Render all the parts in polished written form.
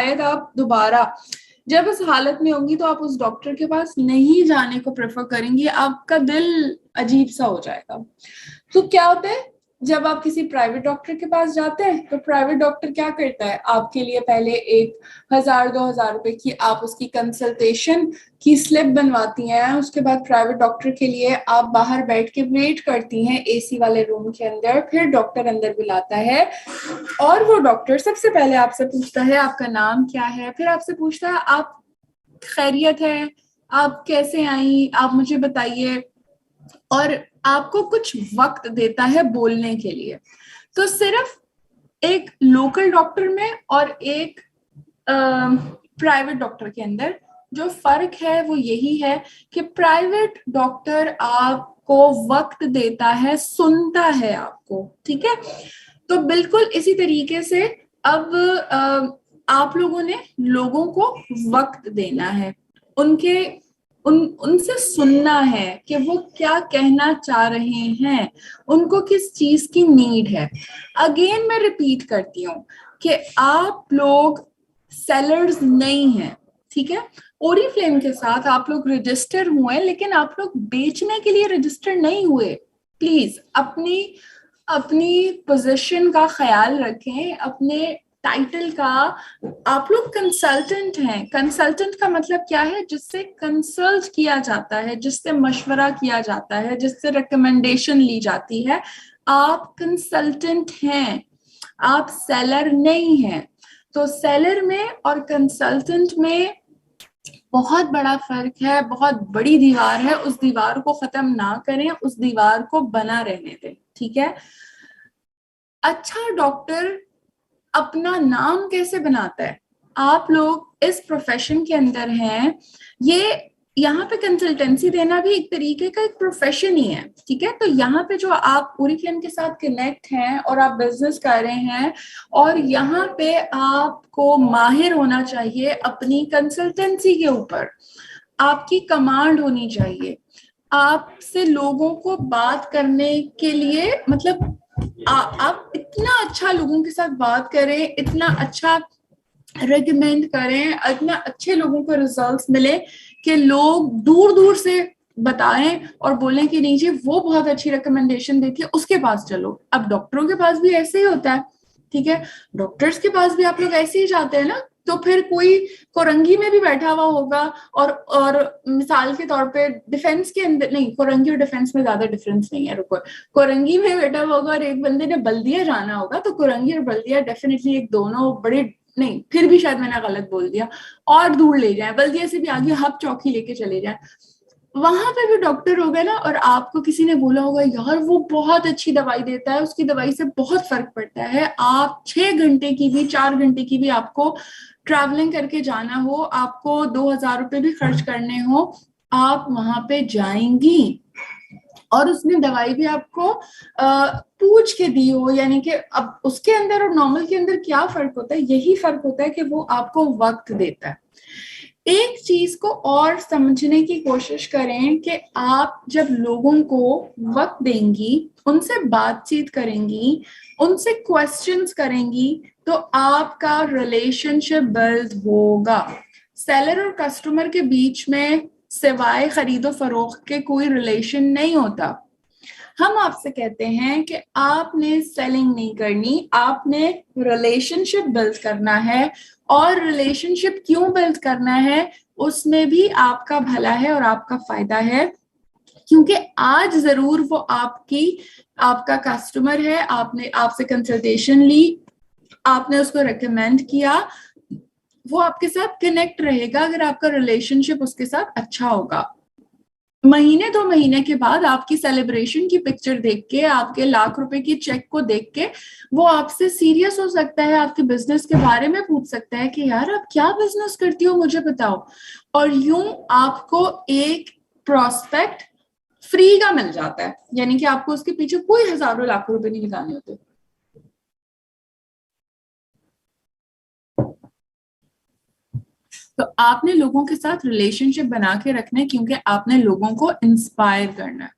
शायद आप दोबारा जब इस हालत में होंगी तो आप उस डॉक्टर के पास नहीं जाने को प्रेफर करेंगी, आपका दिल अजीब सा हो जाएगा। तो क्या होता है, जब आप किसी प्राइवेट डॉक्टर के पास जाते हैं तो प्राइवेट डॉक्टर क्या करता है, आपके लिए पहले 1,000-2,000 रुपए की आप उसकी कंसल्टेशन की स्लिप बनवाती हैं। उसके बाद प्राइवेट डॉक्टर के लिए आप बाहर बैठ के वेट करती हैं एसी वाले रूम के अंदर, फिर डॉक्टर अंदर बुलाता है और वो डॉक्टर सबसे पहले आपसे पूछता है आपका नाम क्या है, फिर आपसे पूछता है आप खैरियत है, आप कैसे आई, आप मुझे बताइए, और आपको कुछ वक्त देता है बोलने के लिए। तो सिर्फ एक लोकल डॉक्टर में और एक प्राइवेट डॉक्टर के अंदर जो फर्क है वो यही है कि प्राइवेट डॉक्टर आपको वक्त देता है, सुनता है आपको, ठीक है। तो बिल्कुल इसी तरीके से अब आप लोगों ने लोगों को वक्त देना है, उनसे सुनना है कि वो क्या कहना चाह रहे हैं, उनको किस चीज की नीड है। अगेन मैं रिपीट करती हूँ कि आप लोग सेलर्स नहीं हैं, ठीक है। ओरीफ्लेम के साथ आप लोग रजिस्टर हुए, लेकिन आप लोग बेचने के लिए रजिस्टर नहीं हुए। प्लीज अपनी अपनी पोजीशन का ख्याल रखें, अपने टाइटल का। आप लोग कंसल्टेंट हैं। कंसल्टेंट का मतलब क्या है, जिससे कंसल्ट किया जाता है, जिससे मशवरा किया जाता है, जिससे रिकमेंडेशन ली जाती है। आप कंसल्टेंट हैं, आप सेलर नहीं हैं। तो सेलर में और कंसल्टेंट में बहुत बड़ा फर्क है, बहुत बड़ी दीवार है। उस दीवार को खत्म ना करें, उस दीवार को बना रहने दें, ठीक है। अच्छा डॉक्टर अपना नाम कैसे बनाता है, आप लोग इस प्रोफेशन के अंदर हैं, ये यहाँ पे कंसल्टेंसी देना भी एक तरीके का एक प्रोफेशन ही है, ठीक है। तो यहाँ पे जो आप ओरीफ्लेम के साथ कनेक्ट हैं और आप बिजनेस कर रहे हैं, और यहाँ पे आपको माहिर होना चाहिए अपनी कंसल्टेंसी के ऊपर, आपकी कमांड होनी चाहिए, आपसे लोगों को बात करने के लिए, मतलब आप इतना अच्छा लोगों के साथ बात करें, इतना अच्छा रेकमेंड करें, इतना अच्छे लोगों को रिजल्ट्स मिले कि लोग दूर दूर से बताएं और बोलें कि नहीं जी वो बहुत अच्छी रिकमेंडेशन देती है, उसके पास चलो। अब डॉक्टरों के पास भी ऐसे ही होता है, ठीक है। डॉक्टर्स के पास भी आप लोग ऐसे ही जाते हैं ना। तो फिर कोई कोरंगी में भी बैठा हुआ होगा, और मिसाल के तौर पे डिफेंस के अंदर, नहीं कोरंगी और डिफेंस में ज्यादा डिफरेंस नहीं है, रुको, कोरंगी में बैठा हुआ होगा और एक बंदे ने बल्दिया जाना होगा, तो कोरंगी और बल्दिया डेफिनेटली एक दोनों बड़े, नहीं फिर भी शायद मैंने गलत बोल दिया, और दूर ले जाए, बल्दिया से भी आगे हब चौकी लेके चले जाए। वहां पे भी डॉक्टर हो गए ना, और आपको किसी ने बोला होगा यार वो बहुत अच्छी दवाई देता है, उसकी दवाई से बहुत फर्क पड़ता है, आप 6 घंटे की भी 4 घंटे की भी आपको ट्रैवलिंग करके जाना हो, आपको 2,000 रुपए भी खर्च करने हो, आप वहां पे जाएंगी, और उसने दवाई भी आपको पूछ के दी हो। यानी कि अब उसके अंदर और नॉर्मल के अंदर क्या फर्क होता है, यही फर्क होता है कि वो आपको वक्त देता है। एक चीज को और समझने की कोशिश करें कि आप जब लोगों को वक्त देंगी, उनसे बातचीत करेंगी, उनसे क्वेश्चंस करेंगी, तो आपका रिलेशनशिप बिल्ड होगा। सेलर और कस्टमर के बीच में सिवाय खरीदो फरोख्त के कोई रिलेशन नहीं होता। हम आपसे कहते हैं कि आपने सेलिंग नहीं करनी, आपने रिलेशनशिप बिल्ड करना है। और रिलेशनशिप क्यों बिल्ड करना है, उसमें भी आपका भला है और आपका फायदा है, क्योंकि आज जरूर वो आपका कस्टमर है, आपने आपसे कंसल्टेशन ली, आपने उसको रेकमेंड किया, वो आपके साथ कनेक्ट रहेगा अगर आपका रिलेशनशिप उसके साथ अच्छा होगा। महीने 2 महीने के बाद आपकी सेलिब्रेशन की पिक्चर देख के, आपके लाख रुपए की चेक को देख के वो आपसे सीरियस हो सकता है, आपके बिजनेस के बारे में पूछ सकता है कि यार आप क्या बिजनेस करती हो मुझे बताओ। और यूं आपको एक प्रोस्पेक्ट फ्री का मिल जाता है, यानी कि आपको उसके पीछे कोई हजारों लाखों रुपए नहीं लगाने होते। तो आपने लोगों के साथ रिलेशनशिप बना के रखना है, क्योंकि आपने लोगों को इंस्पायर करना है।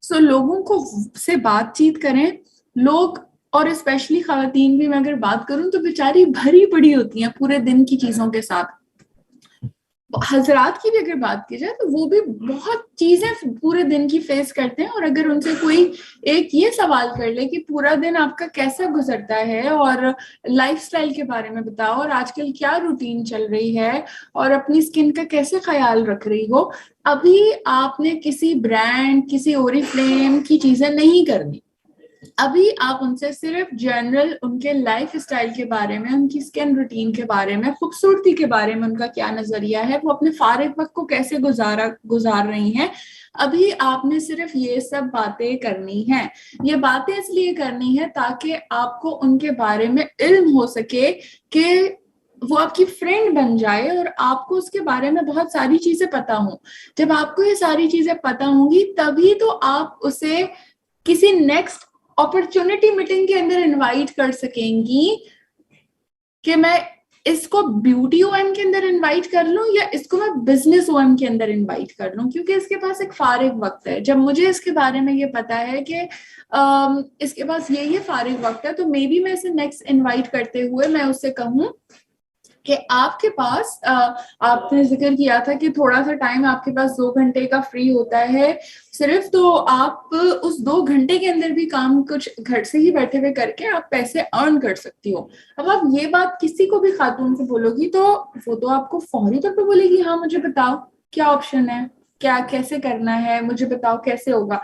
सो लोगों को से बातचीत करें, लोग और स्पेशली खवातीन भी मैं अगर बात करूं तो बेचारी भरी पड़ी होती हैं पूरे दिन की चीजों के साथ। हजरात की भी अगर बात की जाए तो वो भी बहुत चीजें पूरे दिन की फेस करते हैं, और अगर उनसे कोई एक ये सवाल कर ले कि पूरा दिन आपका कैसा गुजरता है और लाइफस्टाइल के बारे में बताओ और आजकल क्या रूटीन चल रही है और अपनी स्किन का कैसे ख्याल रख रही हो, अभी आपने किसी ब्रांड, किसी ओरिफ्लेम की चीजें नहीं करनी। अभी आप उनसे सिर्फ जनरल उनके लाइफ स्टाइल के बारे में, उनकी स्किन रूटीन के बारे में, खूबसूरती के बारे में उनका क्या नजरिया है, वो अपने फारिग वक्त को कैसे गुजार रही हैं, अभी आपने सिर्फ ये सब बातें करनी है। ये बातें इसलिए करनी है ताकि आपको उनके बारे में इल्म हो सके कि वो आपकी फ्रेंड बन जाए और आपको उसके बारे में बहुत सारी चीजें पता हो। जब आपको ये सारी चीजें पता होंगी तभी तो आप उसे किसी नेक्स्ट अपॉर्चुनिटी मीटिंग के अंदर इनवाइट कर सकेंगी कि मैं इसको ब्यूटी ओएम के अंदर इनवाइट कर लूं या इसको मैं बिजनेस ओएम के अंदर इनवाइट कर लूं, क्योंकि इसके पास एक फारिग वक्त है। जब मुझे इसके बारे में ये पता है कि इसके पास ये फारिग वक्त है, तो मे बी मैं इसे नेक्स्ट इनवाइट करते हुए मैं उससे कहूं कि आपके पास आपने जिक्र किया था कि थोड़ा सा टाइम आपके पास 2 घंटे का फ्री होता है सिर्फ, तो आप उस 2 घंटे के अंदर भी काम कुछ घर से ही बैठे हुए करके आप पैसे अर्न कर सकती हो। अब आप ये बात किसी को भी खातून से बोलोगी तो वो तो आपको फौरी तौर पे बोलेगी हाँ मुझे बताओ क्या ऑप्शन है, क्या कैसे करना है, मुझे बताओ कैसे होगा।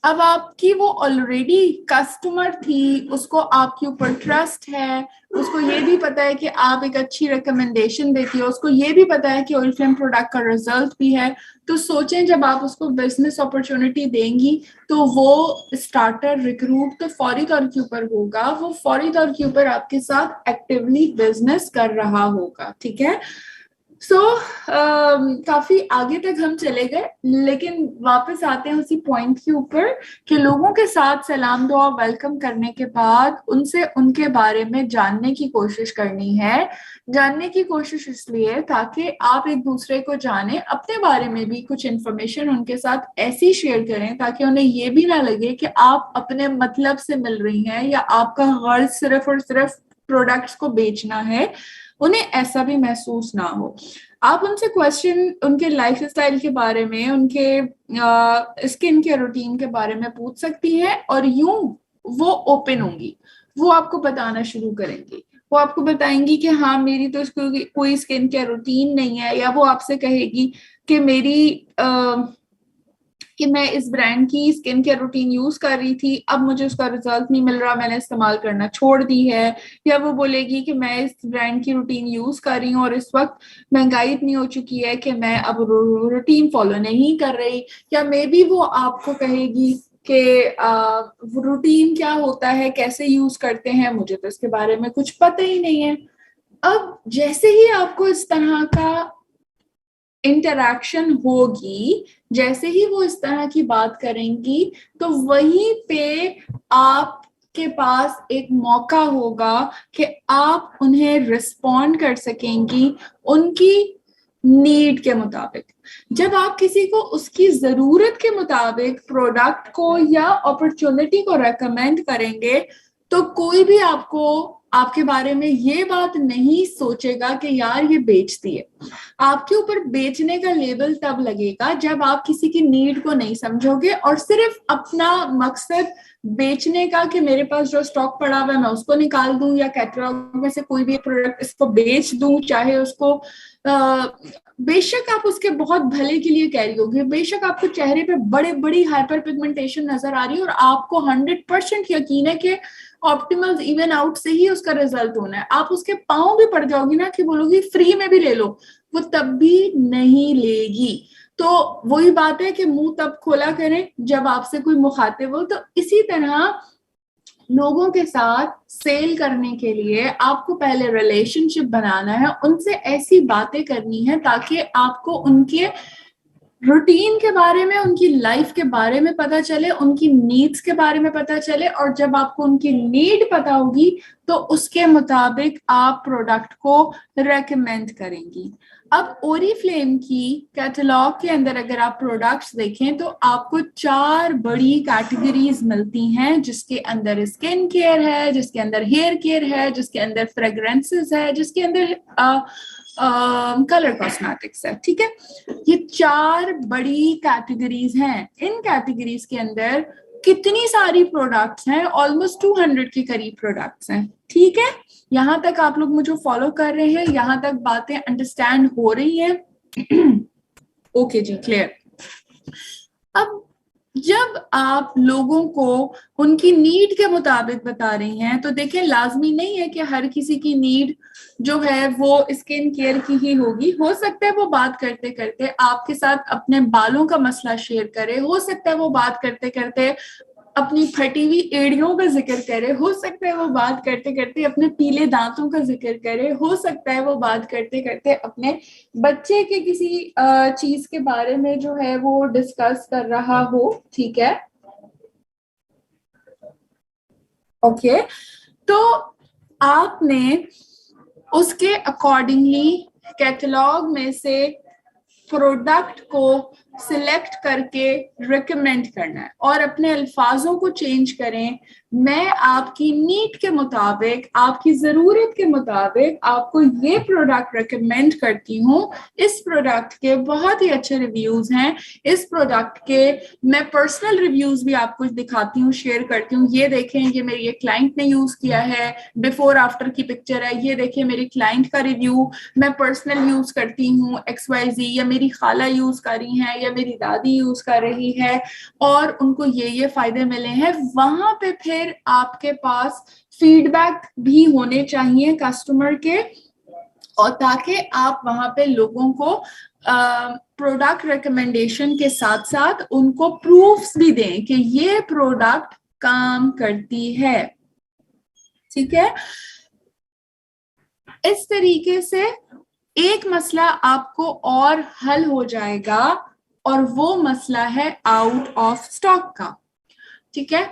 अब आपकी वो ऑलरेडी कस्टमर थी, उसको आपके ऊपर ट्रस्ट है, उसको ये भी पता है कि आप एक अच्छी रिकमेंडेशन देती हो, उसको ये भी पता है कि ओरिफ्लेम प्रोडक्ट का रिजल्ट भी है। तो सोचें जब आप उसको बिजनेस अपॉर्चुनिटी देंगी तो वो स्टार्टर रिक्रूट तो फौरी तौर के ऊपर होगा, वो फौरी तौर के ऊपर आपके साथ एक्टिवली बिजनेस कर रहा होगा। ठीक है। सो काफी आगे तक हम चले गए, लेकिन वापस आते हैं उसी पॉइंट के ऊपर कि लोगों के साथ सलाम दुआ वेलकम करने के बाद उनसे उनके बारे में जानने की कोशिश करनी है। जानने की कोशिश इसलिए ताकि आप एक दूसरे को जाने, अपने बारे में भी कुछ इन्फॉर्मेशन उनके साथ ऐसी शेयर करें ताकि उन्हें ये भी ना लगे कि आप अपने मतलब से मिल रही हैं या आपका गर्ज सिर्फ और सिर्फ प्रोडक्ट्स को बेचना है, उन्हें ऐसा भी महसूस ना हो। आप उनसे क्वेश्चन उनके लाइफ स्टाइल के बारे में, उनके स्किन केयर रूटीन के बारे में पूछ सकती हैं और यूं वो ओपन होंगी, वो आपको बताना शुरू करेंगी। वो आपको बताएंगी कि हाँ मेरी तो कोई स्किन केयर रूटीन नहीं है, या वो आपसे कहेगी कि कि मैं इस ब्रांड की स्किन केयर रूटीन यूज कर रही थी, अब मुझे उसका रिजल्ट नहीं मिल रहा, मैंने इस्तेमाल करना छोड़ दी है। या वो बोलेगी कि मैं इस ब्रांड की रूटीन यूज कर रही हूँ और इस वक्त महंगाई इतनी हो चुकी है कि मैं अब रूटीन फॉलो नहीं कर रही। या मे बी वो आपको कहेगी कि रूटीन क्या होता है, कैसे यूज करते हैं, मुझे तो इसके बारे में कुछ पता ही नहीं है। अब जैसे ही आपको इस तरह का इंटरैक्शन होगी, जैसे ही वो इस तरह की बात करेंगी, तो वहीं पे आपके पास एक मौका होगा कि आप उन्हें रिस्पॉन्ड कर सकेंगी उनकी नीड के मुताबिक। जब आप किसी को उसकी जरूरत के मुताबिक प्रोडक्ट को या अपॉर्चुनिटी को रेकमेंड करेंगे तो कोई भी आपके बारे में ये बात नहीं सोचेगा कि यार ये बेचती है। आपके ऊपर बेचने का लेबल तब लगेगा जब आप किसी की नीड को नहीं समझोगे और सिर्फ अपना मकसद बेचने का कि मेरे पास जो स्टॉक पड़ा हुआ है मैं उसको निकाल दूं या कैटलॉग में से कोई भी प्रोडक्ट इसको बेच दूं, चाहे उसको बेशक आप उसके बहुत भले के लिए कह रही होगी, बेशक आपको चेहरे पे बड़े बड़ी हाइपर पिगमेंटेशन नजर आ रही है और आपको 100% यकीन है कि ऑप्टिमल इवन आउट से ही उसका रिजल्ट होना है, आप उसके पांव भी पड़ जाओगी ना कि बोलोगी फ्री में भी ले लो, वो तब भी नहीं लेगी। तो वही बात है कि मुंह तब खोला करें जब आपसे कोई मुखातिब हो। तो इसी तरह लोगों के साथ सेल करने के लिए आपको पहले रिलेशनशिप बनाना है, उनसे ऐसी बातें करनी है ताकि आपको उनके रूटीन के बारे में, उनकी लाइफ के बारे में पता चले, उनकी नीड्स के बारे में पता चले, और जब आपको उनकी नीड पता होगी तो उसके मुताबिक आप प्रोडक्ट को रेकमेंड करेंगी। अब ओरिफ्लेम की कैटलॉग के अंदर अगर आप प्रोडक्ट्स देखें तो आपको 4 बड़ी कैटेगरीज मिलती हैं, जिसके अंदर स्किन केयर है, जिसके अंदर हेयर केयर है, जिसके अंदर फ्रेग्रेंसेस है, जिसके अंदर कलर कॉस्मेटिक्स है। ठीक है, ये 4 बड़ी कैटेगरीज हैं। इन कैटेगरीज के अंदर कितनी सारी प्रोडक्ट्स हैं? ऑलमोस्ट 200 के करीब प्रोडक्ट्स हैं। ठीक है, यहां तक आप लोग मुझे फॉलो कर रहे हैं? यहां तक बातें अंडरस्टैंड हो रही हैं? ओके जी, क्लियर। अब जब आप लोगों को उनकी नीड के मुताबिक बता रही हैं तो देखें, लाजमी नहीं है कि हर किसी की नीड जो है वो स्किन केयर की ही होगी। हो सकता है वो बात करते करते आपके साथ अपने बालों का मसला शेयर करे, हो सकता है वो बात करते करते अपनी फटी हुई एड़ियों का जिक्र करे, हो सकता है वो बात करते करते अपने पीले दांतों का जिक्र करे, हो सकता है वो बात करते करते अपने बच्चे के किसी चीज के बारे में जो है वो डिस्कस कर रहा हो। ठीक है, ओके। तो आपने उसके अकॉर्डिंगली कैटलॉग में से प्रोडक्ट को सिलेक्ट करके रिकमेंड करना है, और अपने अल्फाजों को चेंज करें। मैं आपकी नीड के मुताबिक, आपकी जरूरत के मुताबिक आपको ये प्रोडक्ट रिकमेंड करती हूँ। इस प्रोडक्ट के बहुत ही अच्छे रिव्यूज हैं। इस प्रोडक्ट के मैं पर्सनल रिव्यूज भी आपको दिखाती हूँ, शेयर करती हूँ। ये देखें, ये मेरी एक क्लाइंट ने यूज किया है, बिफोर आफ्टर की पिक्चर है। ये देखिए मेरी क्लाइंट का रिव्यू, मैं पर्सनल यूज करती हूँ XYZ, या मेरी खाला यूज कर रही है, या मेरी दादी यूज कर रही है, और उनको ये फायदे मिले हैं। वहां पे फिर आपके पास फीडबैक भी होने चाहिए कस्टमर के, और ताकि आप वहां पे लोगों को प्रोडक्ट रिकमेंडेशन के साथ साथ उनको प्रूफ्स भी दें कि ये प्रोडक्ट काम करती है। ठीक है, इस तरीके से एक मसला आपको और हल हो जाएगा, और वो मसला है आउट ऑफ स्टॉक का। ठीक है,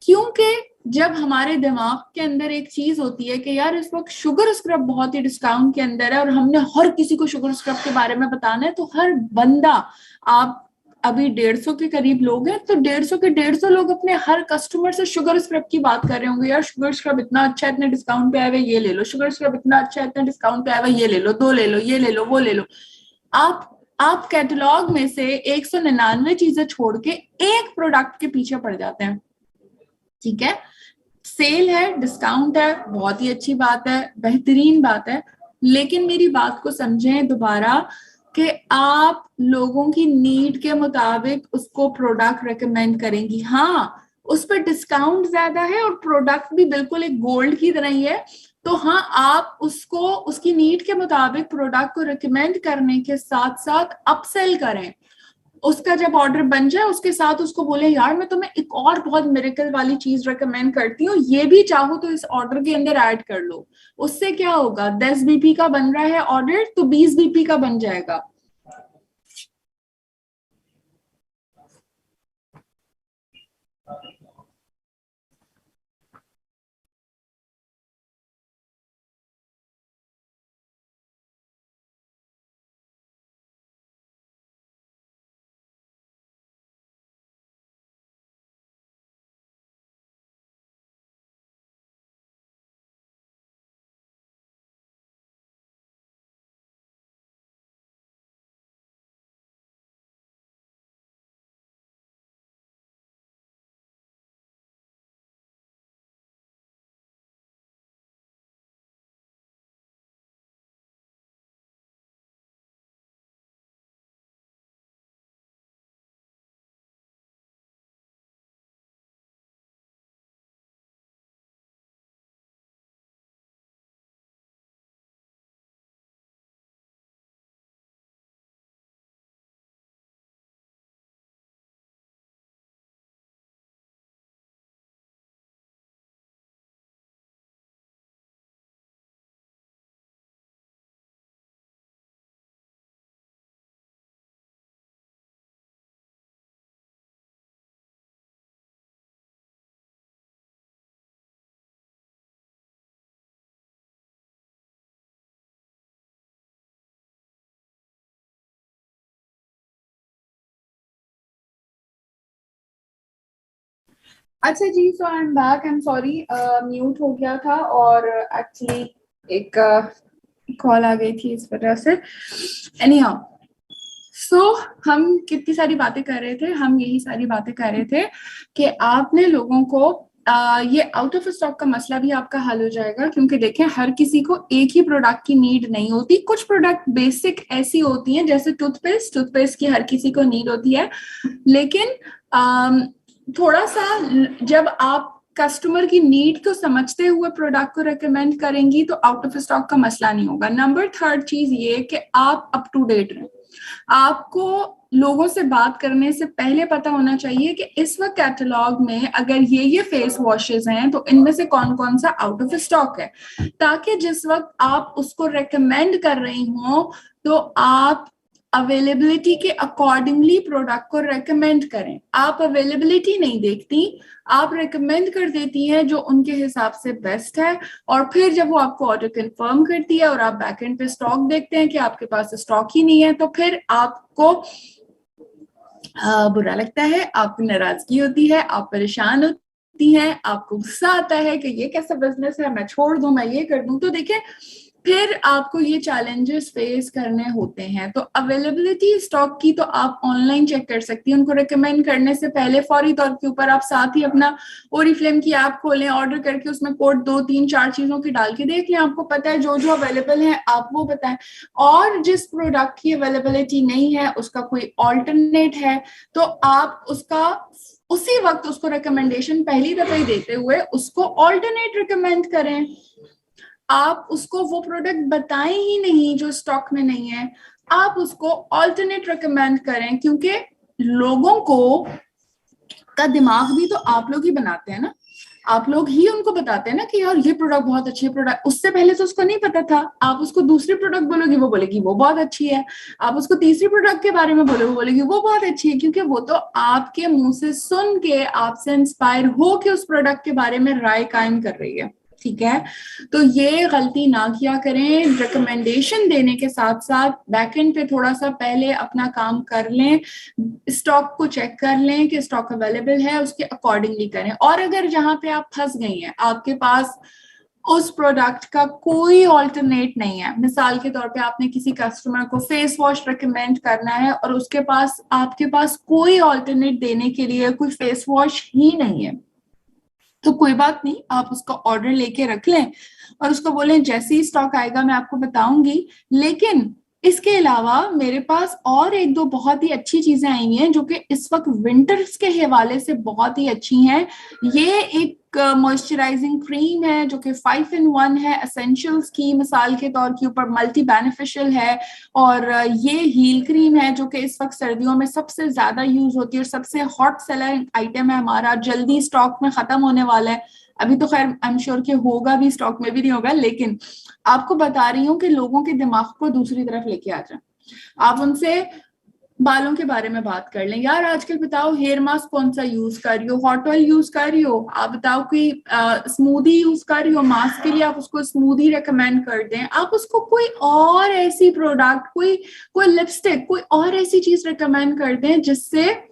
क्योंकि जब हमारे दिमाग के अंदर एक चीज होती है कि यार इस वक्त शुगर स्क्रब बहुत ही डिस्काउंट के अंदर है और हमने हर किसी को शुगर स्क्रब के बारे में बताना है, तो हर बंदा, आप अभी 150 के करीब लोग हैं तो 150 के 150 लोग अपने हर कस्टमर से शुगर स्क्रब की बात कर रहे होंगे। यार शुगर स्क्रब इतना अच्छा है, इतने डिस्काउंट पे आया हुआ, ये ले लो। शुगर स्क्रब इतना अच्छा है, इतने डिस्काउंट पे आया हुआ, ये ले लो, 2 ले लो, ये ले लो, वो ले लो। आप कैटलॉग में से 199 चीजें छोड़ के एक प्रोडक्ट के पीछे पड़ जाते हैं। ठीक है, सेल है, डिस्काउंट है, बहुत ही अच्छी बात है, बेहतरीन बात है, लेकिन मेरी बात को समझें दोबारा कि आप लोगों की नीड के मुताबिक उसको प्रोडक्ट रेकमेंड करेंगी। हाँ, उस पर डिस्काउंट ज्यादा है और प्रोडक्ट भी बिल्कुल एक गोल्ड की तरह ही है, तो हाँ आप उसको उसकी नीड के मुताबिक प्रोडक्ट को रिकमेंड करने के साथ साथ अपसेल करें। उसका जब ऑर्डर बन जाए उसके साथ उसको बोले, यार मैं तुम्हें एक और बहुत मिरेकल वाली चीज रेकमेंड करती हूँ, ये भी चाहो तो इस ऑर्डर के अंदर ऐड कर लो। उससे क्या होगा, 10 BP का बन रहा है ऑर्डर तो 20 BP का बन जाएगा। अच्छा जी, so I am back, I am sorry, mute हो गया था और एक्चुअली एक कॉल आ गई थी इस वजह से। एनी हाउ, सो हम कितनी सारी बातें कर रहे थे, हम यही सारी बातें कर रहे थे कि आपने लोगों को ये आउट ऑफ स्टॉक का मसला भी आपका हल हो जाएगा, क्योंकि देखें हर किसी को एक ही प्रोडक्ट की नीड नहीं होती। कुछ प्रोडक्ट बेसिक ऐसी होती हैं, जैसे टूथपेस्ट, टूथपेस्ट की हर किसी को नीड होती है, लेकिन थोड़ा सा जब आप कस्टमर की नीड को समझते हुए प्रोडक्ट को रेकमेंड करेंगी तो आउट ऑफ स्टॉक का मसला नहीं होगा। नंबर थर्ड चीज ये कि आप अप टू डेट रहें। आपको लोगों से बात करने से पहले पता होना चाहिए कि इस वक्त कैटलॉग में अगर ये फेस वॉशेस हैं तो इनमें से कौन कौन सा आउट ऑफ स्टॉक है, ताकि जिस वक्त आप उसको रेकमेंड कर रही हो तो आप अवेलेबिलिटी के अकॉर्डिंगली प्रोडक्ट को रेकमेंड करें। आप अवेलेबिलिटी नहीं देखती, आप रेकमेंड कर देती हैं जो उनके हिसाब से बेस्ट है, और फिर जब वो आपको ऑर्डर कंफर्म करती है और आप बैकएंड पे स्टॉक देखते हैं कि आपके पास स्टॉक ही नहीं है, तो फिर आपको बुरा लगता है, आपको नाराजगी होती है, आप परेशान होती हैं, आपको गुस्सा आता है कि ये कैसा बिजनेस है, मैं छोड़ दूं, मैं ये कर दूं। तो देखिए फिर आपको ये चैलेंजेस फेस करने होते हैं। तो अवेलेबिलिटी स्टॉक की तो आप ऑनलाइन चेक कर सकती हैं, उनको रिकमेंड करने से पहले फौरी तौर के ऊपर आप साथ ही अपना ओरीफ्लेम की ऐप खोलें, ऑर्डर करके उसमें कोड 2 3 4 चीजों की डाल के देख लें, आपको पता है जो जो अवेलेबल है आप वो बताएं। और जिस प्रोडक्ट की अवेलेबिलिटी नहीं है, उसका कोई ऑल्टरनेट है, तो आप उसका उसी वक्त उसको रिकमेंडेशन पहली दफा ही देते हुए उसको ऑल्टरनेट रिकमेंड करें। आप उसको वो प्रोडक्ट बताएं ही नहीं जो स्टॉक में नहीं है, आप उसको ऑल्टरनेट रिकमेंड करें, क्योंकि लोगों को का दिमाग भी तो आप लोग ही बनाते हैं ना, आप लोग ही उनको बताते हैं ना कि यार ये प्रोडक्ट बहुत अच्छी है। प्रोडक्ट उससे पहले तो उसको नहीं पता था, आप उसको दूसरी प्रोडक्ट बोलोगी वो बोलेगी वो बहुत अच्छी है, आप उसको तीसरी प्रोडक्ट के बारे में बोलोगे वो बोलेगी वो बहुत अच्छी है, क्योंकि वो तो आपके मुंह से सुन के आपसे इंस्पायर हो के उस प्रोडक्ट के बारे में राय कायम कर रही है। ठीक है, तो ये गलती ना किया करें। रिकमेंडेशन देने के साथ साथ बैकएंड पे थोड़ा सा पहले अपना काम कर लें, स्टॉक को चेक कर लें कि स्टॉक अवेलेबल है, उसके अकॉर्डिंगली करें। और अगर जहां पे आप फंस गई हैं, आपके पास उस प्रोडक्ट का कोई ऑल्टरनेट नहीं है, मिसाल के तौर पे आपने किसी कस्टमर को फेस वॉश रिकमेंड करना है और उसके पास आपके पास कोई ऑल्टरनेट देने के लिए कोई फेस वॉश ही नहीं है, तो कोई बात नहीं, आप उसका ऑर्डर लेके रख लें और उसको बोलें जैसे ही स्टॉक आएगा मैं आपको बताऊंगी। लेकिन इसके अलावा मेरे पास और एक दो बहुत ही अच्छी चीजें आई हैं जो कि इस वक्त विंटर्स के हवाले से बहुत ही अच्छी हैं। ये एक मॉइस्चराइजिंग क्रीम है जो कि 5 in 1 है, एसेंशियल्स की मिसाल के तौर के ऊपर मल्टी बेनिफिशियल है। और ये हील क्रीम है जो कि इस वक्त सर्दियों में सबसे ज्यादा यूज होती है और सबसे हॉट सेलर आइटम है हमारा, जल्दी स्टॉक में खत्म होने वाला है। अभी तो खैर आई एम श्योर कि होगा भी, स्टॉक में भी नहीं होगा, लेकिन आपको बता रही हूँ कि लोगों के दिमाग को दूसरी तरफ लेके आ जाए। आप उनसे बालों के बारे में बात कर लें, यार आजकल बताओ हेयर मास्क कौन सा यूज कर रही हो, हॉट ऑयल यूज कर रही हो, आप बताओ कोई स्मूदी यूज कर रही हो, मास्क के लिए आप उसको स्मूदी रेकमेंड कर दें, आप उसको कोई और ऐसी प्रोडक्ट, कोई कोई लिपस्टिक, कोई और ऐसी चीज रेकमेंड कर दें जिससे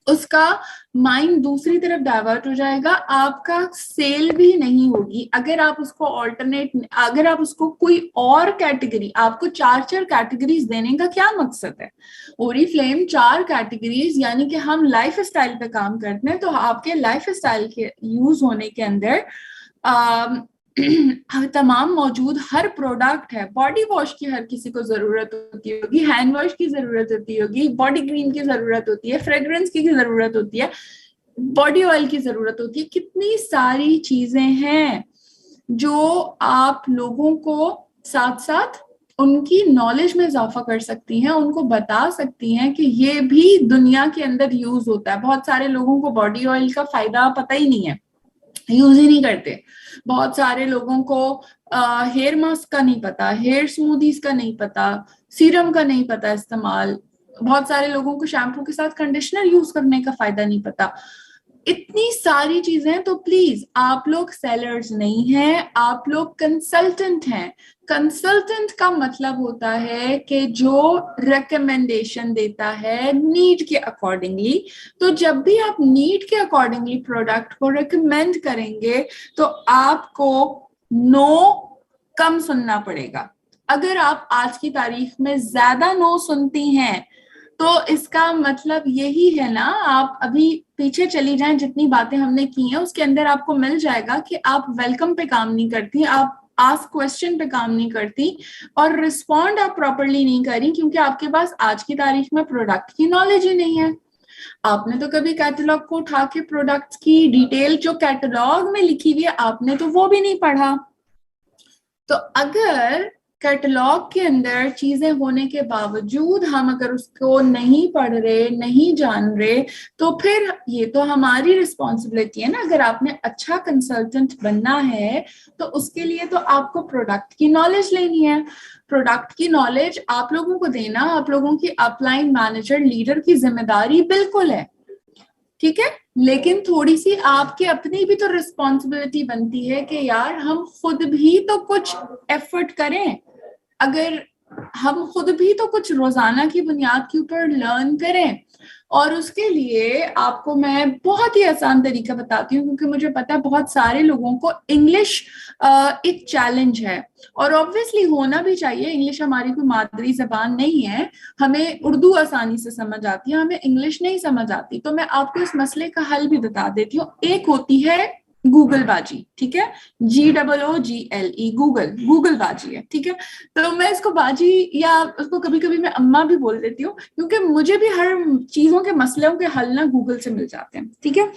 उसका माइंड दूसरी तरफ डाइवर्ट हो जाएगा, आपका सेल भी नहीं होगी। अगर आप उसको ऑल्टरनेट, अगर आप उसको कोई और कैटेगरी, आपको 4 4 कैटेगरीज देने का क्या मकसद है? ओरीफ्लेम 4 कैटेगरीज, यानी कि हम लाइफ स्टाइल पे काम करते हैं, तो आपके लाइफ स्टाइल के यूज होने के अंदर तमाम मौजूद हर प्रोडक्ट है। बॉडी वॉश की हर किसी को जरूरत होती होगी, हैंड वॉश की जरूरत होती होगी, बॉडी क्रीम की जरूरत होती है, फ्रेग्रेंस की जरूरत होती है, बॉडी ऑयल की जरूरत होती है, कितनी सारी चीजें हैं जो आप लोगों को साथ साथ उनकी नॉलेज में इजाफा कर सकती हैं, उनको बता सकती हैं कि ये भी दुनिया के अंदर यूज होता है। बहुत सारे लोगों को बॉडी ऑयल का फायदा पता ही नहीं है, यूज ही नहीं करते। बहुत सारे लोगों को हेयर मास्क का नहीं पता, हेयर स्मूदीज का नहीं पता, सीरम का नहीं पता इस्तेमाल, बहुत सारे लोगों को शैम्पू के साथ कंडीशनर यूज करने का फायदा नहीं पता। इतनी सारी चीजें। तो प्लीज, आप लोग सेलर्स नहीं हैं, आप लोग कंसल्टेंट हैं। कंसल्टेंट का मतलब होता है कि जो रिकमेंडेशन देता है नीड के अकॉर्डिंगली। तो जब भी आप नीड के अकॉर्डिंगली प्रोडक्ट को रिकमेंड करेंगे तो आपको नो कम सुनना पड़ेगा। अगर आप आज की तारीख में ज्यादा नो सुनती हैं तो इसका मतलब यही है ना, आप अभी पीछे चली जाएं, जितनी बातें हमने की हैं उसके अंदर आपको मिल जाएगा कि आप वेलकम पे काम नहीं करती, आप आस्क क्वेश्चन पे काम नहीं करती, और रिस्पॉन्ड आप प्रॉपरली नहीं करी क्योंकि आपके पास आज की तारीख में प्रोडक्ट की नॉलेज ही नहीं है। आपने तो कभी कैटलॉग को उठा के प्रोडक्ट्स की डिटेल जो कैटलॉग में लिखी हुई है आपने तो वो भी नहीं पढ़ा। तो अगर कैटलॉग के अंदर चीजें होने के बावजूद हम अगर उसको नहीं पढ़ रहे, नहीं जान रहे, तो फिर ये तो हमारी रिस्पॉन्सिबिलिटी है ना। अगर आपने अच्छा कंसल्टेंट बनना है तो उसके लिए तो आपको प्रोडक्ट की नॉलेज लेनी है। प्रोडक्ट की नॉलेज आप लोगों को देना आप लोगों की अपलाइन मैनेजर लीडर की जिम्मेदारी बिल्कुल है, ठीक है। लेकिन थोड़ी सी आपकी अपनी भी तो रिस्पॉन्सिबिलिटी बनती है कि यार हम खुद भी तो कुछ एफर्ट करें। अगर हम खुद भी तो कुछ रोजाना की बुनियाद के ऊपर लर्न करें। और उसके लिए आपको मैं बहुत ही आसान तरीका बताती हूँ क्योंकि मुझे पता है बहुत सारे लोगों को इंग्लिश एक चैलेंज है, और ऑब्वियसली होना भी चाहिए। इंग्लिश हमारी कोई मादरी जबान नहीं है, हमें उर्दू आसानी से समझ आती है, हमें इंग्लिश नहीं समझ आती। तो मैं आपको इस मसले का हल भी बता देती हूँ। एक होती है गूगल बाजी, ठीक है, GOOGLE, गूगल बाजी है, ठीक है। तो मैं इसको बाजी या उसको कभी कभी मैं अम्मा भी बोल देती हूँ क्योंकि मुझे भी हर चीजों के मसलों के हल ना गूगल से मिल जाते हैं, ठीक है।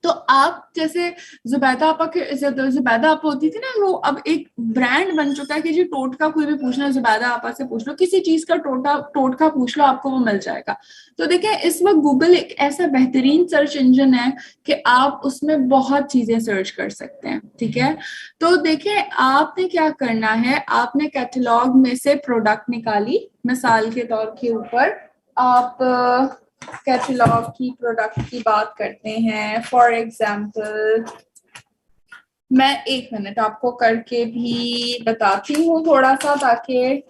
तो आप जैसे जुबैदा आपा के जुबैदा आपा होती थी ना, वो अब एक ब्रांड बन चुका है कि जी टोटका कोई भी पूछना जुबैदा आपा से पूछ लो, किसी चीज का टोटका पूछ लो आपको वो मिल जाएगा। तो देखिए इस वक्त गूगल एक ऐसा बेहतरीन सर्च इंजन है कि आप उसमें बहुत चीजें सर्च कर सकते हैं, ठीक है। तो देखिए आपने क्या करना है, आपने कैटलॉग में से प्रोडक्ट निकाली, मिसाल के तौर के ऊपर आप कैटलॉग की प्रोडक्ट की बात करते हैं। फॉर एग्जाम्पल मैं एक मिनट आपको करके भी बताती हूँ थोड़ा सा ताकि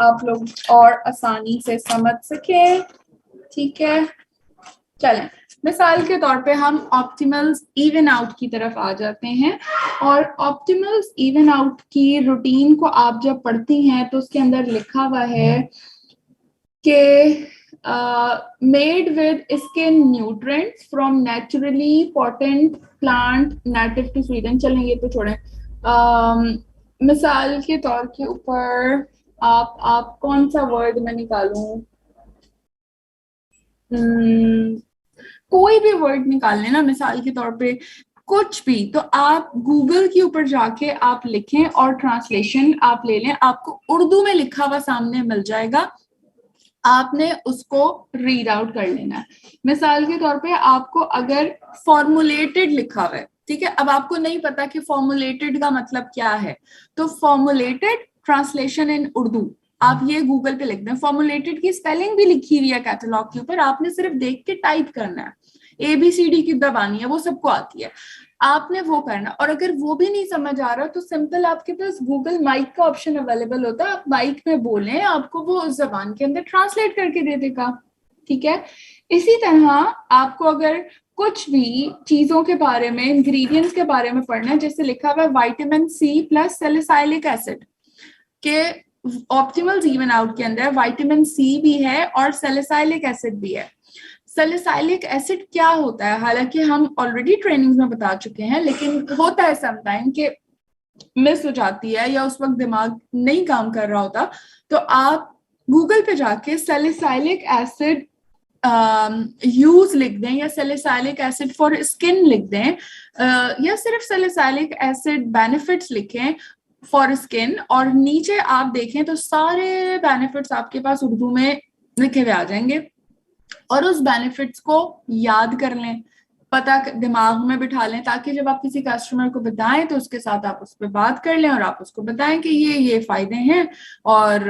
आप लोग और आसानी से समझ सकें, ठीक है। चलें, मिसाल के तौर पे हम ऑप्टिमल्स इवन आउट की तरफ आ जाते हैं। और ऑप्टिमल्स इवन आउट की रूटीन को आप जब पढ़ती हैं तो उसके अंदर लिखा हुआ है कि made with skin nutrients from naturally potent plant native to Sweden। चलें ये तो छोड़ें। मिसाल के तौर के ऊपर आप कौन सा वर्ड मैं निकालूं, कोई भी वर्ड निकाल लेना मिसाल के तौर पे, कुछ भी। तो आप गूगल के ऊपर जाके आप लिखें और ट्रांसलेशन आप ले लें, आपको उर्दू में लिखा हुआ सामने मिल जाएगा, आपने उसको रीड आउट कर लेना है। मिसाल के तौर पे आपको अगर फॉर्मुलेटेड लिखा हुआ है, ठीक है, अब आपको नहीं पता कि फॉर्मुलेटेड का मतलब क्या है, तो फॉर्मुलेटेड ट्रांसलेशन इन उर्दू आप ये गूगल पे लिख दें। फॉर्मुलेटेड की स्पेलिंग भी लिखी हुई है कैटलॉग के ऊपर, आपने सिर्फ देख के टाइप करना है, ABCD की दबानी है, वो सबको आती है, आपने वो करना। और अगर वो भी नहीं समझ आ रहा तो सिंपल आपके पास गूगल माइक का ऑप्शन अवेलेबल होता है, आप माइक में बोलें, आपको वो उस जबान के अंदर ट्रांसलेट करके दे देगा, ठीक है। इसी तरह आपको अगर कुछ भी चीजों के बारे में, इंग्रेडिएंट्स के बारे में पढ़ना है, जैसे लिखा हुआ है vitamin C plus salicylic acid, के ऑप्टिमल्स इवन आउट के अंदर विटामिन C भी है और सैलिसाइलिक एसिड भी है। सैलिसाइलिक एसिड क्या होता है, हालांकि हम ऑलरेडी ट्रेनिंग्स में बता चुके हैं, लेकिन होता है समटाइम कि मिस हो जाती है या उस वक्त दिमाग नहीं काम कर रहा होता। तो आप गूगल पे जाके सैलिसाइलिक एसिड यूज लिख दें या सैलिसाइलिक एसिड फॉर स्किन लिख दें, या सिर्फ सैलिसाइलिक एसिड बेनिफिट्स लिखें फॉर स्किन, और नीचे आप देखें तो सारे बेनिफिट्स आपके पास उर्दू में लिखे हुए आ जाएंगे। और उस बेनिफिट्स को याद कर लें, पता दिमाग में बिठा लें, ताकि जब आप किसी कस्टमर को बताएं तो उसके साथ आप उस पर बात कर लें और आप उसको बताएं कि ये फायदे हैं और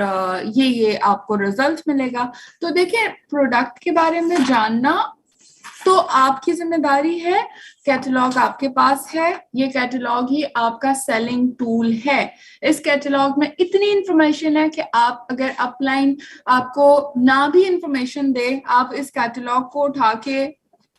ये आपको रिजल्ट मिलेगा। तो देखिए प्रोडक्ट के बारे में जानना तो आपकी जिम्मेदारी है, कैटलॉग आपके पास है, ये कैटलॉग ही आपका सेलिंग टूल है। इस कैटलॉग में इतनी इंफॉर्मेशन है कि आप अगर अपलाइन आपको ना भी इंफॉर्मेशन दे, आप इस कैटलॉग को उठा के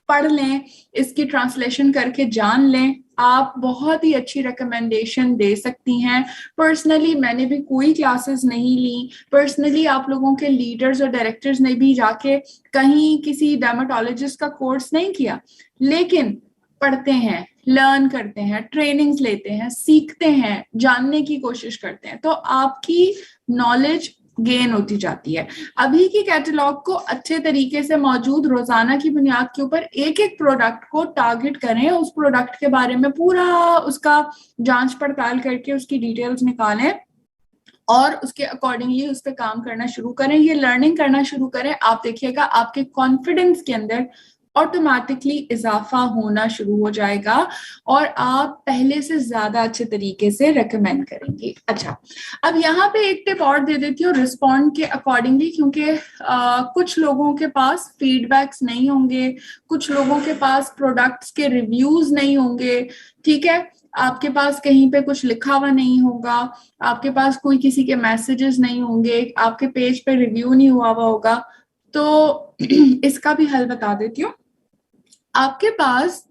पढ़ लें, इसकी ट्रांसलेशन करके जान लें, आप बहुत ही अच्छी रिकमेंडेशन दे सकती हैं। पर्सनली मैंने भी कोई क्लासेस नहीं ली, पर्सनली आप लोगों के लीडर्स और डायरेक्टर्स ने भी जाके कहीं किसी डर्मेटोलॉजिस्ट का कोर्स नहीं किया, लेकिन पढ़ते हैं, लर्न करते हैं, ट्रेनिंग्स लेते हैं, सीखते हैं, जानने की कोशिश करते हैं, तो आपकी नॉलेज गेन होती जाती है। अभी की कैटलॉग को अच्छे तरीके से मौजूद रोजाना की बुनियाद के ऊपर एक एक प्रोडक्ट को टारगेट करें, उस प्रोडक्ट के बारे में पूरा उसका जांच पड़ताल करके उसकी डिटेल्स निकालें और उसके अकॉर्डिंगली उस पर काम करना शुरू करें, ये लर्निंग करना शुरू करें। आप देखिएगा आपके कॉन्फिडेंस के अंदर ऑटोमेटिकली इजाफा होना शुरू हो जाएगा और आप पहले से ज्यादा अच्छे तरीके से रेकमेंड करेंगे। अच्छा, अब यहाँ पे एक टिप और दे देती हूँ रिस्पॉन्ड के अकॉर्डिंगली, क्योंकि कुछ लोगों के पास फीडबैक्स नहीं होंगे, कुछ लोगों के पास प्रोडक्ट्स के रिव्यूज नहीं होंगे, ठीक है, आपके पास कहीं पे कुछ लिखा हुआ नहीं होगा, आपके पास कोई किसी के मैसेजेस नहीं होंगे, आपके पेज पे रिव्यू नहीं हुआ होगा, तो इसका भी हल बता देती हूँ। आपके पास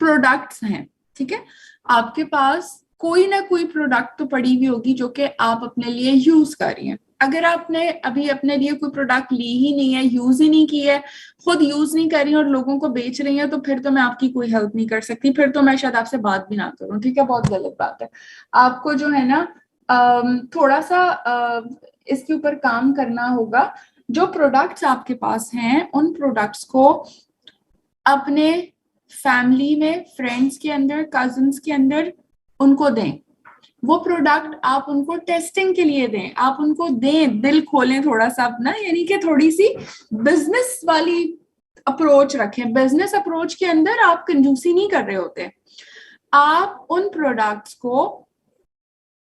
प्रोडक्ट्स हैं, ठीक है, आपके पास कोई ना कोई प्रोडक्ट तो पड़ी हुई होगी जो कि आप अपने लिए यूज कर रही हैं। अगर आपने अभी अपने लिए कोई प्रोडक्ट ली ही नहीं है, यूज ही नहीं की है, खुद यूज नहीं कर रही और लोगों को बेच रही है, तो फिर तो मैं आपकी कोई हेल्प नहीं कर सकती, फिर तो मैं शायद आपसे बात भी ना करूं, ठीक है, बहुत गलत बात है। आपको जो है ना थोड़ा सा इसके ऊपर काम करना होगा। जो प्रोडक्ट्स आपके पास हैं उन प्रोडक्ट्स को अपने फैमिली में, फ्रेंड्स के अंदर, कजिन्स के अंदर उनको दें। वो प्रोडक्ट आप उनको टेस्टिंग के लिए दें, आप उनको दें, दिल खोलें थोड़ा सा अपना, यानी कि थोड़ी सी बिजनेस वाली अप्रोच रखें। बिजनेस अप्रोच के अंदर आप कंजूसी नहीं कर रहे होते, आप उन प्रोडक्ट्स को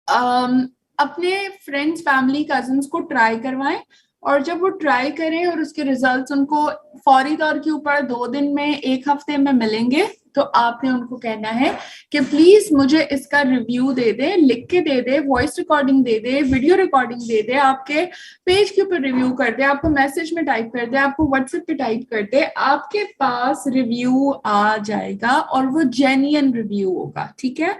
अपने फ्रेंड्स, फैमिली, कजिन्स को ट्राई करवाएं और जब वो ट्राई करें और उसके रिजल्ट्स उनको फौरी तौर के ऊपर 2 दिन में, 1 हफ्ते में मिलेंगे, तो आपने उनको कहना है कि प्लीज मुझे इसका रिव्यू दे दे, लिख के दे दे, वॉइस रिकॉर्डिंग दे दे, वीडियो रिकॉर्डिंग दे दे, आपके पेज के ऊपर रिव्यू कर दे, आपको मैसेज में टाइप कर दे, आपको व्हाट्सएप पे टाइप कर दे, आपके पास रिव्यू आ जाएगा और वो जेन्युइन रिव्यू होगा, ठीक है।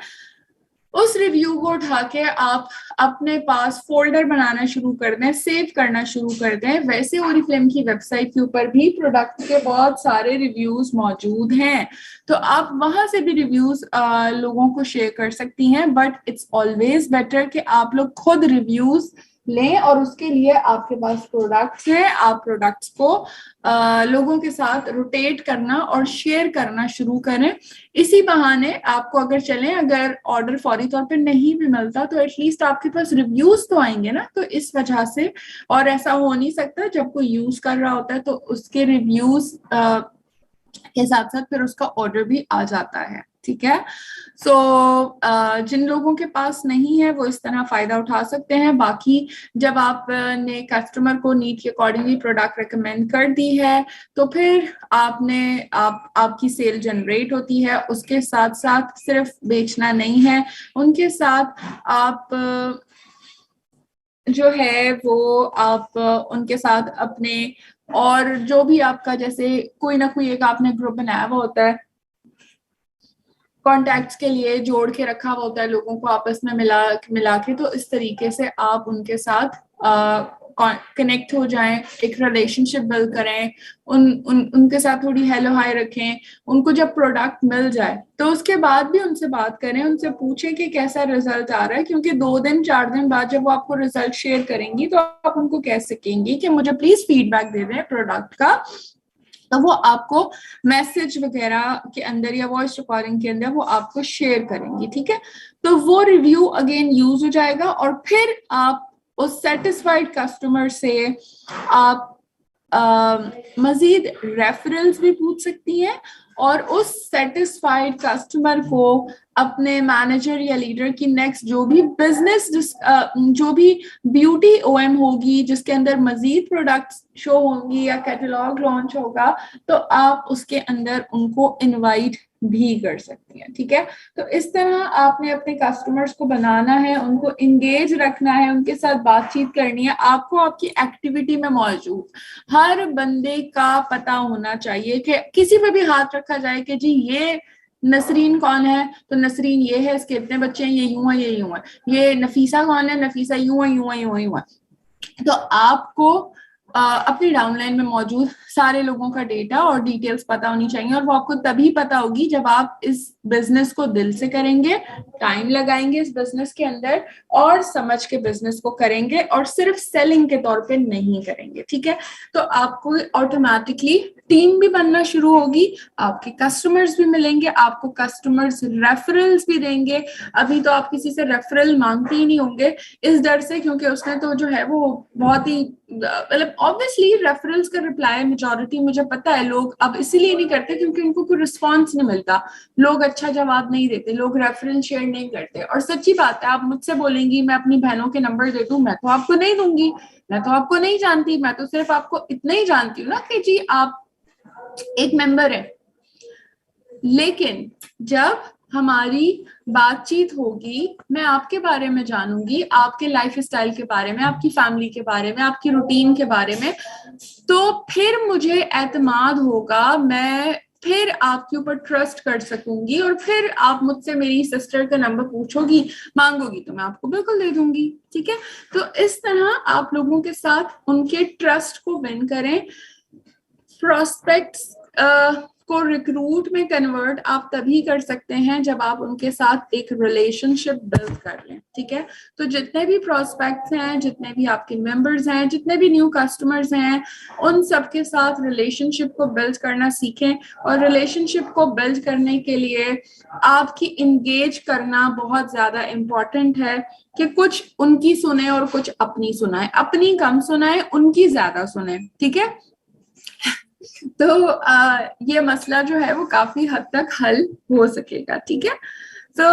उस रिव्यू को उठा के आप अपने पास फोल्डर बनाना शुरू कर दें, सेव करना शुरू कर दें। वैसे ओरिफ्लेम की वेबसाइट के ऊपर भी प्रोडक्ट के बहुत सारे रिव्यूज मौजूद हैं, तो आप वहां से भी रिव्यूज लोगों को शेयर कर सकती हैं, बट इट्स ऑलवेज बेटर कि आप लोग खुद रिव्यूज लें और उसके लिए आपके पास प्रोडक्ट्स हैं, आप प्रोडक्ट्स को लोगों के साथ रोटेट करना और शेयर करना शुरू करें। इसी बहाने आपको अगर चलें, अगर ऑर्डर फौरी तौर पे नहीं भी मिलता तो एटलीस्ट आपके पास रिव्यूज तो आएंगे ना, तो इस वजह से। और ऐसा हो नहीं सकता जब कोई यूज कर रहा होता है तो उसके रिव्यूज के साथ साथ फिर उसका ऑर्डर भी आ जाता है, ठीक है। सो जिन लोगों के पास नहीं है वो इस तरह फायदा उठा सकते हैं। बाकी जब आपने कस्टमर को नीड के अकॉर्डिंगली प्रोडक्ट रिकमेंड कर दी है तो फिर आपकी सेल जनरेट होती है। उसके साथ साथ सिर्फ बेचना नहीं है, उनके साथ आप जो है वो आप उनके साथ अपने और जो भी आपका, जैसे कोई ना कोई एक आपने ग्रुप बनाया हुआ होता है, कॉन्टैक्ट्स के लिए जोड़ के रखा हुआ होता है लोगों को आपस में मिला के, तो इस तरीके से आप उनके साथ कनेक्ट हो जाएं, एक रिलेशनशिप बिल्ड करें, उनके साथ थोड़ी हेलो हाय रखें। उनको जब प्रोडक्ट मिल जाए तो उसके बाद भी उनसे बात करें, उनसे पूछें कि कैसा रिजल्ट आ रहा है, क्योंकि 2 दिन 4 दिन बाद जब वो आपको रिजल्ट शेयर करेंगी तो आप उनको कह सकेंगी कि मुझे प्लीज फीडबैक दे दें प्रोडक्ट का, तो वो आपको मैसेज वगैरह के अंदर या वॉइस रिकॉर्डिंग के अंदर वो आपको शेयर करेंगी, ठीक है। तो वो रिव्यू अगेन यूज हो जाएगा और फिर आप उस सेटिस्फाइड कस्टमर से आप मजीद रेफरल्स भी पूछ सकती हैं और उस सेटिस्फाइड कस्टमर को अपने मैनेजर या लीडर की नेक्स्ट जो भी बिजनेस जो भी ब्यूटी ओएम होगी जिसके अंदर मजीद प्रोडक्ट्स शो होंगी या कैटलॉग लॉन्च होगा, तो आप उसके अंदर उनको इनवाइट भी कर सकती हैं। ठीक है, तो इस तरह आपने अपने कस्टमर्स को बनाना है, उनको इंगेज रखना है, उनके साथ बातचीत करनी है। आपको आपकी एक्टिविटी में मौजूद हर बंदे का पता होना चाहिए कि किसी पे भी हाथ रखा जाए कि जी ये नसरीन कौन है, तो नसरीन ये है, इसके इतने बच्चे हैं, ये यूं है, ये यूं है। ये नफीसा कौन है, नफीसा यूं है, यूं है, यूं है, यूं है। तो आपको अपनी डाउनलाइन में मौजूद सारे लोगों का डेटा और डिटेल्स पता होनी चाहिए, और वो आपको तभी पता होगी जब आप इस बिजनेस को दिल से करेंगे, टाइम लगाएंगे इस बिजनेस के अंदर और समझ के बिजनेस को करेंगे, और सिर्फ सेलिंग के तौर पे नहीं करेंगे। ठीक है, तो आपको ऑटोमेटिकली टीम भी बनना शुरू होगी, आपके कस्टमर्स भी मिलेंगे, आपको कस्टमर्स रेफरल्स भी देंगे। अभी तो आप किसी से रेफरल मांगते ही नहीं होंगे इस डर से, क्योंकि उसने तो जो है वो बहुत ही मतलब ऑब्वियसली रेफरल्स का रिप्लाई मेजॉरिटी मुझे पता है लोग अब इसीलिए नहीं करते क्योंकि उनको कोई रिस्पॉन्स नहीं मिलता, लोग अच्छा जवाब नहीं देते, लोग रेफरेंस शेयर नहीं करते। और सच्ची बात है, आप मुझसे बोलेंगी मैं अपनी बहनों के नंबर दे दूं, मैं तो आपको नहीं दूंगी, मैं तो आपको नहीं जानती, मैं तो सिर्फ आपको इतना ही जानती हूँ ना कि जी आप एक मेंबर है। लेकिन जब हमारी बातचीत होगी, मैं आपके बारे में जानूंगी, आपके लाइफ स्टाइल के बारे में, आपकी फैमिली के बारे में, आपकी रूटीन के बारे में, तो फिर मुझे एतमाद होगा, मैं फिर आपके ऊपर ट्रस्ट कर सकूंगी, और फिर आप मुझसे मेरी सिस्टर का नंबर पूछोगी, मांगोगी, तो मैं आपको बिल्कुल दे दूंगी। ठीक है, तो इस तरह आप लोगों के साथ उनके ट्रस्ट को विन करें। प्रोस्पेक्ट्स को रिक्रूट में कन्वर्ट आप तभी कर सकते हैं जब आप उनके साथ एक रिलेशनशिप बिल्ड कर लें। ठीक है, तो जितने भी प्रोस्पेक्ट्स हैं, जितने भी आपके मेंबर्स हैं, जितने भी न्यू कस्टमर्स हैं, उन सबके साथ रिलेशनशिप को बिल्ड करना सीखें। और रिलेशनशिप को बिल्ड करने के लिए आपकी इंगेज करना बहुत ज्यादा इम्पोर्टेंट है कि कुछ उनकी सुने और कुछ अपनी सुनाए, अपनी कम सुनाए, उनकी ज्यादा सुने। ठीक है, तो ये मसला जो है वो काफी हद तक हल हो सकेगा। ठीक है, तो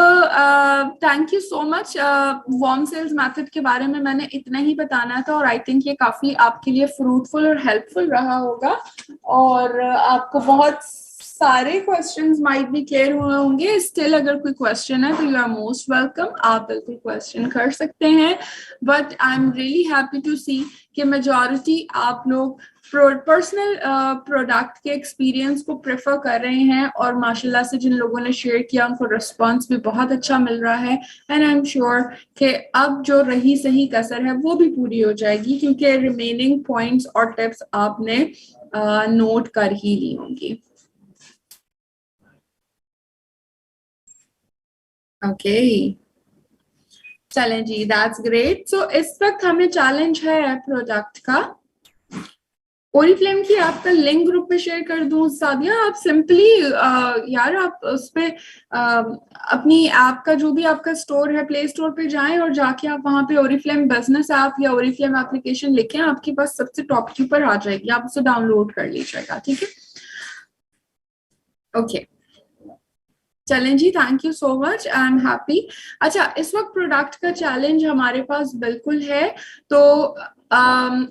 thank you so much. Warm sales method के बारे में मैंने इतना ही बताना था, और आई थिंक ये काफी आपके लिए फ्रूटफुल और हेल्पफुल रहा होगा, और आपको बहुत सारे क्वेश्चंस माइट भी क्लियर हुए होंगे। स्टिल अगर कोई क्वेश्चन है तो यू आर मोस्ट वेलकम, आप बिल्कुल क्वेश्चन कर सकते हैं। But I am really happy to see कि मेजॉरिटी आप लोग पर्सनल प्रोडक्ट के एक्सपीरियंस को प्रेफर कर रहे हैं, और माशाल्लाह से जिन लोगों ने शेयर किया उनको रिस्पांस भी बहुत अच्छा मिल रहा है। एंड आई एम श्योर कि अब जो रही सही कसर है वो भी पूरी हो जाएगी, क्योंकि रिमेनिंग पॉइंट्स और टिप्स आपने नोट कर ही ली होंगी। ओके, चलें जी, दैट्स ग्रेट। सो इस वक्त हमें चैलेंज है प्रोडक्ट का। ओरिफ्लेम की आपका लिंक ग्रुप पे शेयर कर दूं सादिया, आप सिंपली यार आप उस पे अपनी ऐप का जो भी आपका स्टोर है, प्ले स्टोर पे जाएं और जाके आप वहां पे ओरिफ्लेम बिजनेस ऐप या ओरिफ्लेम एप्लीकेशन लिखें, आपके पास सबसे टॉप की ऊपर आ जाएगी, आप उसे डाउनलोड कर लीजिएगा। ठीक है, ओके, चलें जी, thank you so much, I am happy. अच्छा, इस वक्त प्रोडक्ट का चैलेंज हमारे पास बिल्कुल है, तो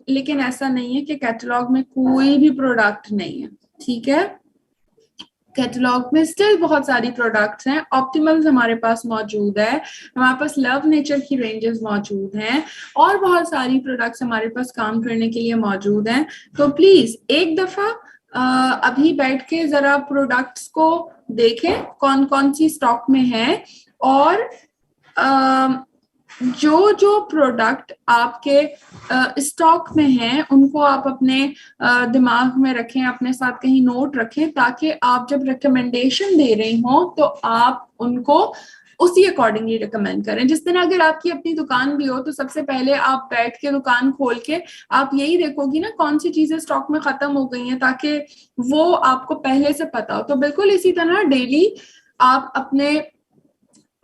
लेकिन ऐसा नहीं है कि कैटलॉग में कोई भी प्रोडक्ट नहीं है। ठीक है, कैटलॉग में स्टिल बहुत सारी प्रोडक्ट्स हैं। ऑप्टिमल्स हमारे पास मौजूद है, हमारे पास लव नेचर की रेंजेस मौजूद हैं, और बहुत सारी प्रोडक्ट्स हमारे पास काम करने के लिए मौजूद हैं। तो प्लीज एक दफा अभी बैठ के जरा प्रोडक्ट्स को देखें कौन कौन सी स्टॉक में है, और जो जो प्रोडक्ट आपके स्टॉक में हैं उनको आप अपने दिमाग में रखें, अपने साथ कहीं नोट रखें, ताकि आप जब रिकमेंडेशन दे रही हो तो आप उनको उसी अकॉर्डिंगली रिकमेंड करें। जिस दिन अगर आपकी अपनी दुकान भी हो तो सबसे पहले आप बैठ के दुकान खोल के आप यही देखोगी ना कौन सी चीजें स्टॉक में खत्म हो गई हैं, ताकि वो आपको पहले से पता हो। तो बिल्कुल इसी तरह डेली आप अपने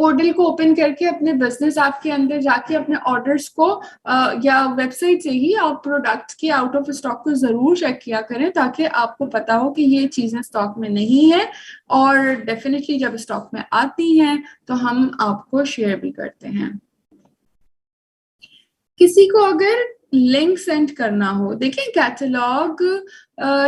पोर्टल को ओपन करके अपने बिजनेस ऐप के अंदर जाके अपने ऑर्डर्स को या वेबसाइट से ही आप प्रोडक्ट्स की आउट ऑफ स्टॉक को जरूर चेक किया करें, ताकि आपको पता हो कि ये चीजें स्टॉक में नहीं है, और डेफिनेटली जब स्टॉक में आती हैं तो हम आपको शेयर भी करते हैं। किसी को अगर लिंक सेंड करना हो, देखिए कैटलॉग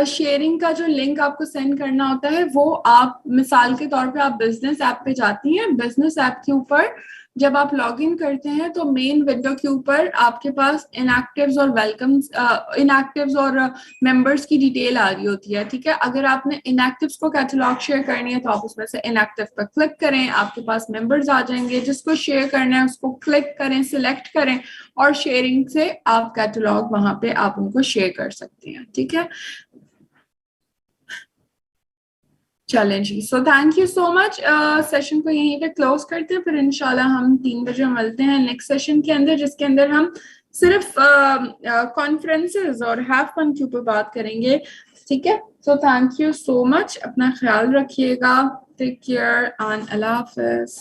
शेयरिंग का जो लिंक आपको सेंड करना होता है वो आप मिसाल के तौर पे आप बिजनेस ऐप पे जाती हैं, बिजनेस ऐप के ऊपर जब आप लॉग इन करते हैं तो मेन विंडो के ऊपर आपके पास इनएक्टिव्स और वेलकम्स इनएक्टिव्स और मेंबर्स की डिटेल आ रही होती है, ठीक है। अगर आपने इनएक्टिव्स को कैटलॉग शेयर करनी है तो आप उसमें से इनएक्टिव पर क्लिक करें, आपके पास मेंबर्स आ जाएंगे, जिसको शेयर करना है उसको क्लिक करें, सिलेक्ट करें और शेयरिंग से आप कैटलॉग वहां पे आप उनको शेयर कर सकते हैं, ठीक है। चलें जी, so thank you so much. Session को यहीं पे क्लोज करते हैं, फिर इंशाल्लाह हम 3 बजे मिलते हैं नेक्स्ट सेशन के अंदर, जिसके अंदर हम सिर्फ कॉन्फ्रेंसेस और हैव फन के ऊपर बात करेंगे, ठीक है। So thank you so much, अपना ख्याल रखिएगा, take care and Allah Hafiz.